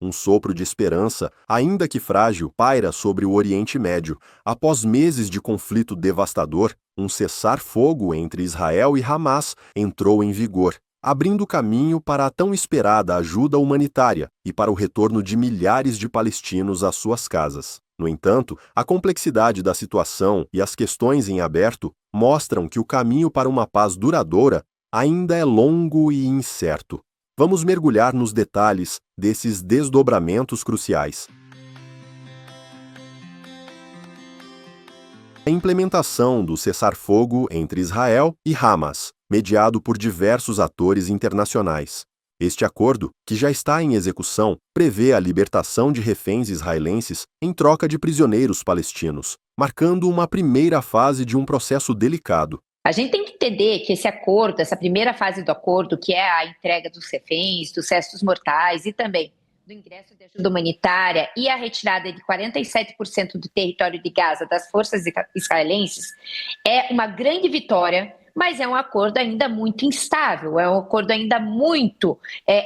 Um sopro de esperança, ainda que frágil, paira sobre o Oriente Médio. Após meses de conflito devastador, um cessar-fogo entre Israel e Hamas entrou em vigor, abrindo caminho para a tão esperada ajuda humanitária e para o retorno de milhares de palestinos às suas casas. No entanto, a complexidade da situação e as questões em aberto mostram que o caminho para uma paz duradoura ainda é longo e incerto. Vamos mergulhar nos detalhes desses desdobramentos cruciais. A implementação do cessar-fogo entre Israel e Hamas, mediado por diversos atores internacionais. Este acordo, que já está em execução, prevê a libertação de reféns israelenses em troca de prisioneiros palestinos, marcando uma primeira fase de um processo delicado. A gente tem que entender que esse acordo, essa primeira fase do acordo, que é a entrega dos reféns, dos restos mortais e também do ingresso de ajuda humanitária e a retirada de 47% do território de Gaza das forças israelenses, é uma grande vitória, mas é um acordo ainda muito instável, é um acordo ainda muito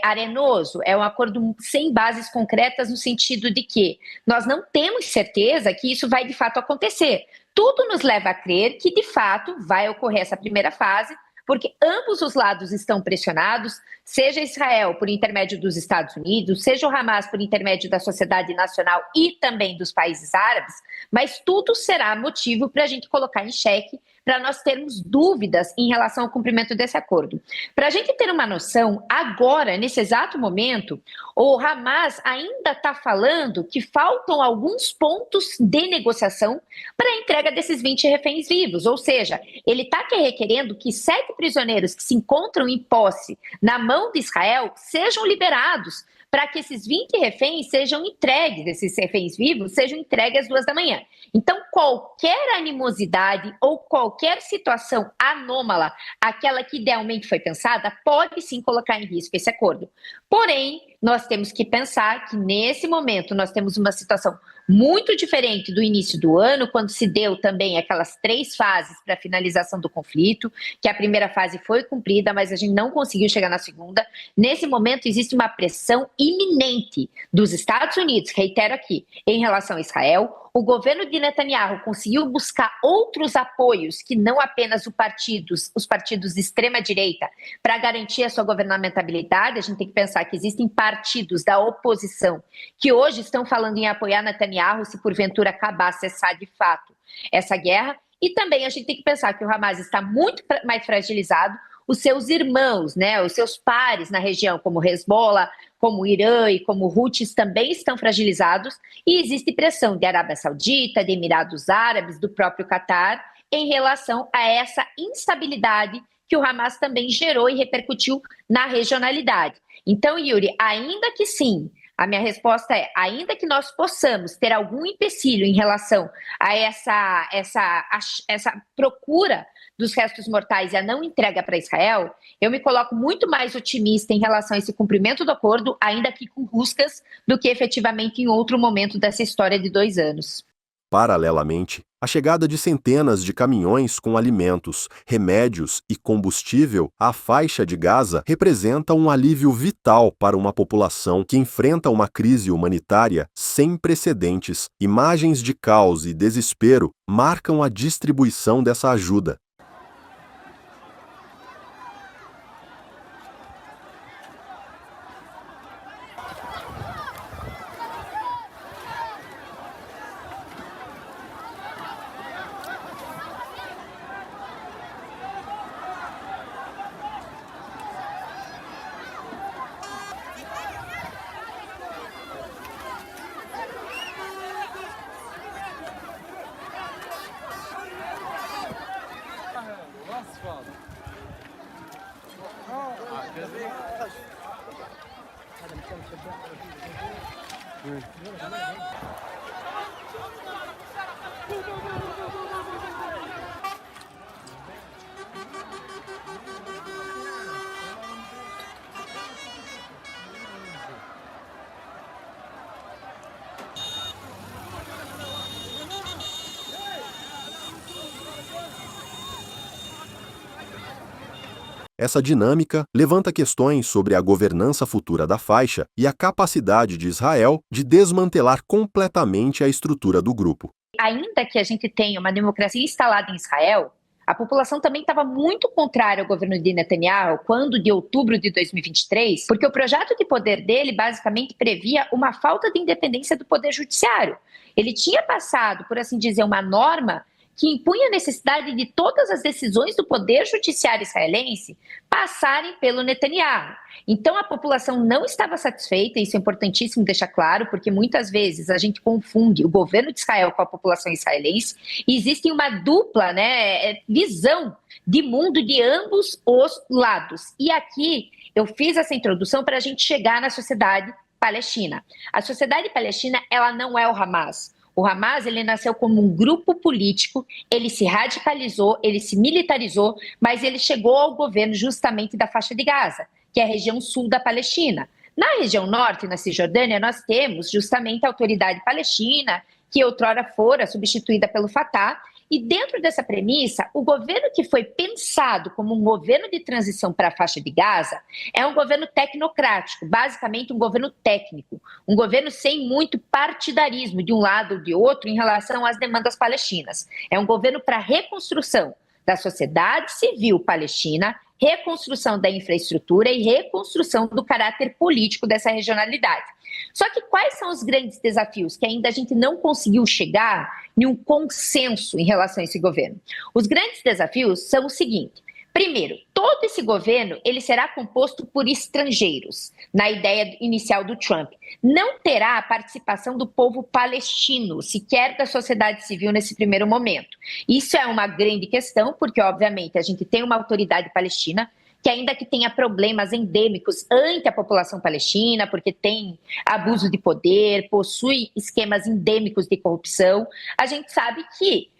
arenoso, é um acordo sem bases concretas no sentido de que nós não temos certeza que isso vai de fato acontecer. Tudo nos leva a crer que de fato vai ocorrer essa primeira fase, porque ambos os lados estão pressionados, seja Israel por intermédio dos Estados Unidos, seja o Hamas por intermédio da sociedade nacional e também dos países árabes, mas tudo será motivo para a gente colocar em xeque, para nós termos dúvidas em relação ao cumprimento desse acordo. Para a gente ter uma noção, agora, nesse exato momento, o Hamas ainda está falando que faltam alguns pontos de negociação para a entrega desses 20 reféns vivos, ou seja, ele está requerendo que 7 prisioneiros que se encontram em posse na mão de Israel sejam liberados para que esses 20 reféns sejam entregues, esses reféns vivos sejam entregues às 2 da manhã. Então, qualquer animosidade ou qualquer situação anômala, aquela que idealmente foi pensada, pode sim colocar em risco esse acordo. Porém, nós temos que pensar que nesse momento nós temos uma situação muito diferente do início do ano, quando se deu também aquelas 3 fases para a finalização do conflito, que a primeira fase foi cumprida, mas a gente não conseguiu chegar na segunda. Nesse momento existe uma pressão iminente dos Estados Unidos, reitero aqui, em relação a Israel. O governo de Netanyahu conseguiu buscar outros apoios que não apenas os partidos de extrema-direita para garantir a sua governamentabilidade. A gente tem que pensar que existem partidos da oposição que hoje estão falando em apoiar Netanyahu se porventura acabar, cessar de fato essa guerra. E também a gente tem que pensar que o Hamas está muito mais fragilizado, os seus irmãos, né, os seus pares na região, como Hezbollah, como o Irã e como o Houthis também estão fragilizados, e existe pressão de Arábia Saudita, de Emirados Árabes, do próprio Catar, em relação a essa instabilidade que o Hamas também gerou e repercutiu na regionalidade. Então, Yuri, ainda que sim, a minha resposta é, ainda que nós possamos ter algum empecilho em relação a essa procura dos restos mortais e a não entrega para Israel, eu me coloco muito mais otimista em relação a esse cumprimento do acordo, ainda que com rusgas, do que efetivamente em outro momento dessa história de 2 anos. Paralelamente, a chegada de centenas de caminhões com alimentos, remédios e combustível à faixa de Gaza representa um alívio vital para uma população que enfrenta uma crise humanitária sem precedentes. Imagens de caos e desespero marcam a distribuição dessa ajuda. Essa dinâmica levanta questões sobre a governança futura da faixa e a capacidade de Israel de desmantelar completamente a estrutura do grupo. Ainda que a gente tenha uma democracia instalada em Israel, a população também estava muito contrária ao governo de Netanyahu quando de outubro de 2023, porque o projeto de poder dele basicamente previa uma falta de independência do poder judiciário. Ele tinha passado, por assim dizer, uma norma que impunha a necessidade de todas as decisões do poder judiciário israelense passarem pelo Netanyahu. Então a população não estava satisfeita, isso é importantíssimo deixar claro, porque muitas vezes a gente confunde o governo de Israel com a população israelense, e existe uma dupla visão de mundo de ambos os lados. E aqui eu fiz essa introdução para a gente chegar na sociedade palestina. A sociedade palestina, ela não é o Hamas. O Hamas, ele nasceu como um grupo político, ele se radicalizou, ele se militarizou, mas ele chegou ao governo justamente da faixa de Gaza, que é a região sul da Palestina. Na região norte, na Cisjordânia, nós temos justamente a autoridade palestina, que outrora fora substituída pelo Fatah, e dentro dessa premissa, o governo que foi pensado como um governo de transição para a faixa de Gaza é um governo tecnocrático, basicamente um governo técnico, um governo sem muito partidarismo de um lado ou de outro em relação às demandas palestinas. É um governo para reconstrução da sociedade civil palestina, reconstrução da infraestrutura e reconstrução do caráter político dessa regionalidade. Só que quais são os grandes desafios que ainda a gente não conseguiu chegar em um consenso em relação a esse governo? Os grandes desafios são o seguinte: primeiro, todo esse governo ele será composto por estrangeiros, na ideia inicial do Trump. Não terá a participação do povo palestino, sequer da sociedade civil nesse primeiro momento. Isso é uma grande questão, porque, obviamente, a gente tem uma autoridade palestina que, ainda que tenha problemas endêmicos ante a população palestina, porque tem abuso de poder, possui esquemas endêmicos de corrupção, a gente sabe que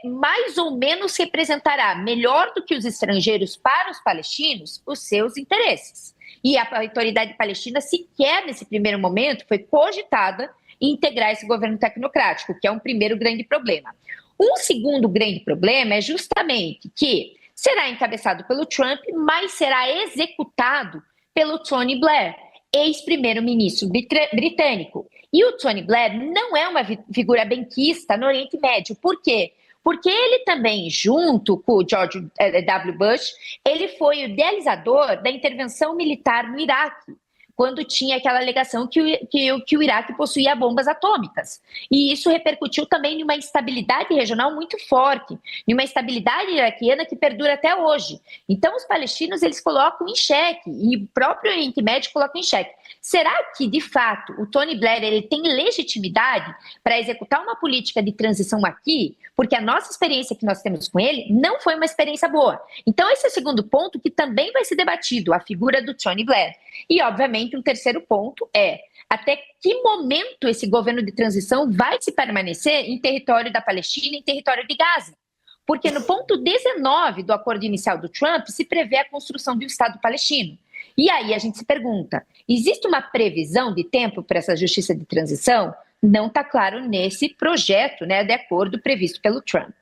mais ou menos representará melhor do que os estrangeiros para os palestinos os seus interesses. E a autoridade palestina sequer nesse primeiro momento foi cogitada em integrar esse governo tecnocrático, que é um primeiro grande problema. Um segundo grande problema é justamente que será encabeçado pelo Trump, mas será executado pelo Tony Blair, ex-primeiro-ministro britânico. E o Tony Blair não é uma figura benquista no Oriente Médio. Por quê? Porque ele também, junto com o George W. Bush, ele foi o idealizador da intervenção militar no Iraque, quando tinha aquela alegação que o Iraque possuía bombas atômicas. E isso repercutiu também em uma instabilidade regional muito forte, em uma instabilidade iraquiana que perdura até hoje. Então, os palestinos, eles colocam em xeque, e o próprio Oriente Médio coloca em xeque. Será que, de fato, o Tony Blair ele tem legitimidade para executar uma política de transição aqui? Porque a nossa experiência que nós temos com ele não foi uma experiência boa. Então, esse é o segundo ponto que também vai ser debatido, a figura do Tony Blair. E, obviamente, um terceiro ponto é até que momento esse governo de transição vai se permanecer em território da Palestina, em território de Gaza. Porque no ponto 19 do acordo inicial do Trump se prevê a construção de um Estado palestino. E aí a gente se pergunta, existe uma previsão de tempo para essa justiça de transição? Não está claro nesse projeto, de acordo previsto pelo Trump.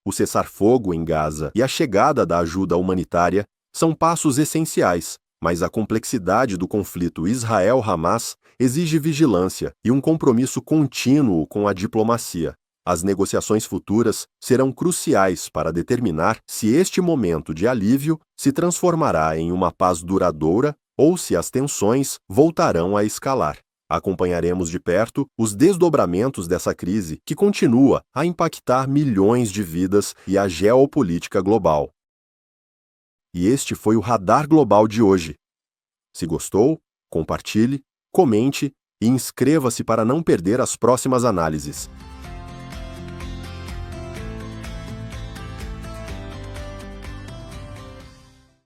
O cessar-fogo em Gaza e a chegada da ajuda humanitária são passos essenciais, mas a complexidade do conflito Israel-Hamas exige vigilância e um compromisso contínuo com a diplomacia. As negociações futuras serão cruciais para determinar se este momento de alívio se transformará em uma paz duradoura ou se as tensões voltarão a escalar. Acompanharemos de perto os desdobramentos dessa crise que continua a impactar milhões de vidas e a geopolítica global. E este foi o Radar Global de hoje. Se gostou, compartilhe, comente e inscreva-se para não perder as próximas análises.